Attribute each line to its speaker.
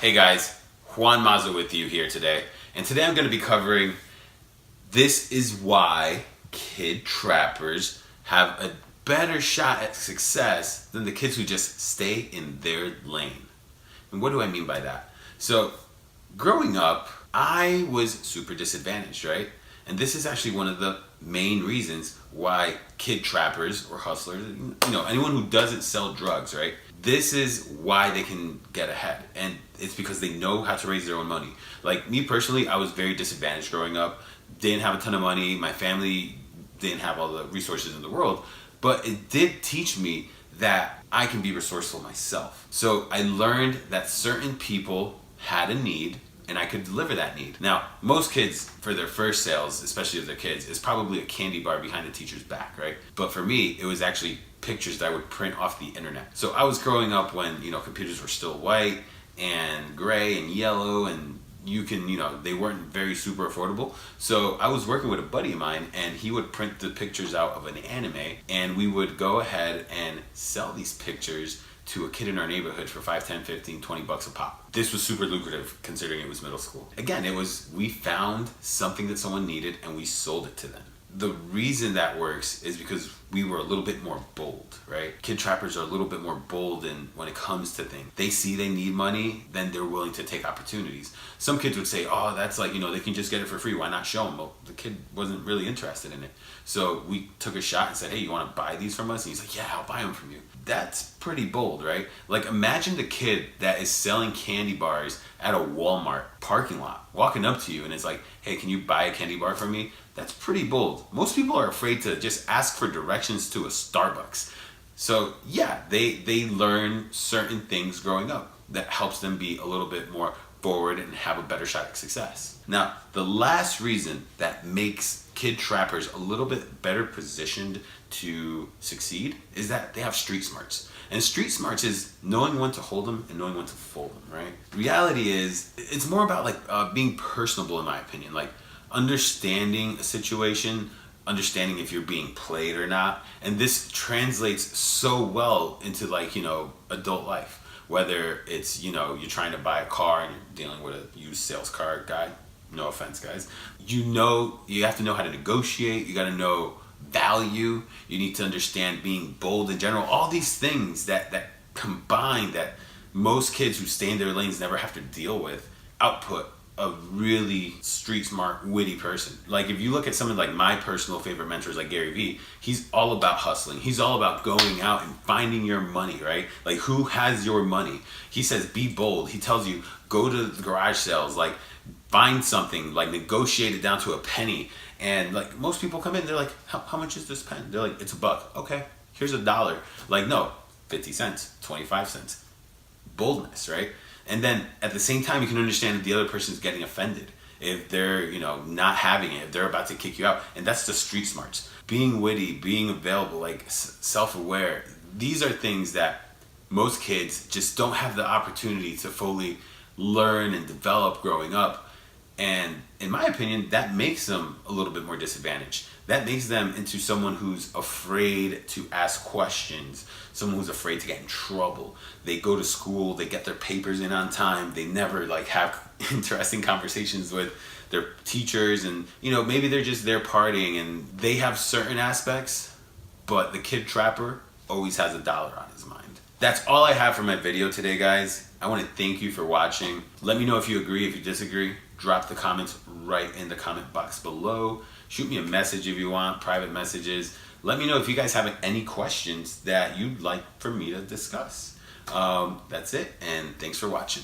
Speaker 1: Hey guys, Juan Mazo with you here today. And today I'm going to be covering this is why kid trappers have a better shot at success than the kids who just stay in their lane. And what do I mean by that? So growing up, I was super disadvantaged, right? And this is actually one of the main reasons why kid trappers or hustlers, anyone who doesn't sell drugs, right? This is why they can get ahead. And it's because they know how to raise their own money. Like me personally, I was very disadvantaged growing up. Didn't have a ton of money. My family didn't have all the resources in the world. But it did teach me that I can be resourceful myself. So I learned that certain people had a need and I could deliver that need. Now, most kids, for their first sales, especially of their kids, is probably a candy bar behind the teacher's back, right? But for me, it was actually pictures that I would print off the internet. So I was growing up when, computers were still white and gray and yellow, and they weren't very super affordable. So I was working with a buddy of mine, and he would print the pictures out of an anime, and we would go ahead and sell these pictures to a kid in our neighborhood for 5, 10, 15, 20 bucks a pop. This was super lucrative considering it was middle school. Again, we found something that someone needed and we sold it to them. The reason that works is because we were a little bit more bold, right? Kid trappers are a little bit more bold when it comes to things. They see they need money, then they're willing to take opportunities. Some kids would say, oh, that's like, they can just get it for free. Why not show them? Well, the kid wasn't really interested in it. So we took a shot and said, hey, you want to buy these from us? And he's like, yeah, I'll buy them from you. That's pretty bold, right? Like imagine the kid that is selling candy bars at a Walmart parking lot, walking up to you and it's like, hey, can you buy a candy bar from me? That's pretty bold. Most people are afraid to just ask for directions to a Starbucks. So yeah, they learn certain things growing up that helps them be a little bit more forward and have a better shot at success. Now, the last reason that makes kid trappers a little bit better positioned to succeed is that they have street smarts. And street smarts is knowing when to hold them and knowing when to fold them, right? Reality is, it's more about being personable in my opinion, like understanding a situation, understanding if you're being played or not. And this translates so well into adult life. Whether it's, you're trying to buy a car and you're dealing with a used sales car guy, no offense guys. You have to know how to negotiate, you gotta know value, you need to understand being bold in general. All these things that combine that most kids who stay in their lanes never have to deal with output a really street smart, witty person. Like if you look at someone like my personal favorite mentors like Gary Vee, he's all about hustling. He's all about going out and finding your money, right? Like who has your money? He says be bold. He tells you go to the garage sales, like find something, like negotiate it down to a penny. And like most people come in, they're like, how much is this pen? They're like, it's $1. Okay, here's $1. Like no, 50 cents, 25 cents. Boldness, right? And then at the same time, you can understand that the other person's getting offended if they're, not having it, if they're about to kick you out. And that's the street smarts. Being witty, being available, like self-aware. These are things that most kids just don't have the opportunity to fully learn and develop growing up. And in my opinion, that makes them a little bit more disadvantaged. That makes them into someone who's afraid to ask questions, someone who's afraid to get in trouble. They go to school, they get their papers in on time, they never have interesting conversations with their teachers, and maybe they're just there partying and they have certain aspects, but the kid trapper always has $1 on his mind. That's all I have for my video today, guys. I want to thank you for watching. Let me know if you agree, if you disagree. Drop the comments right in the comment box below. Shoot me a message if you want, private messages. Let me know if you guys have any questions that you'd like for me to discuss. That's it, and thanks for watching.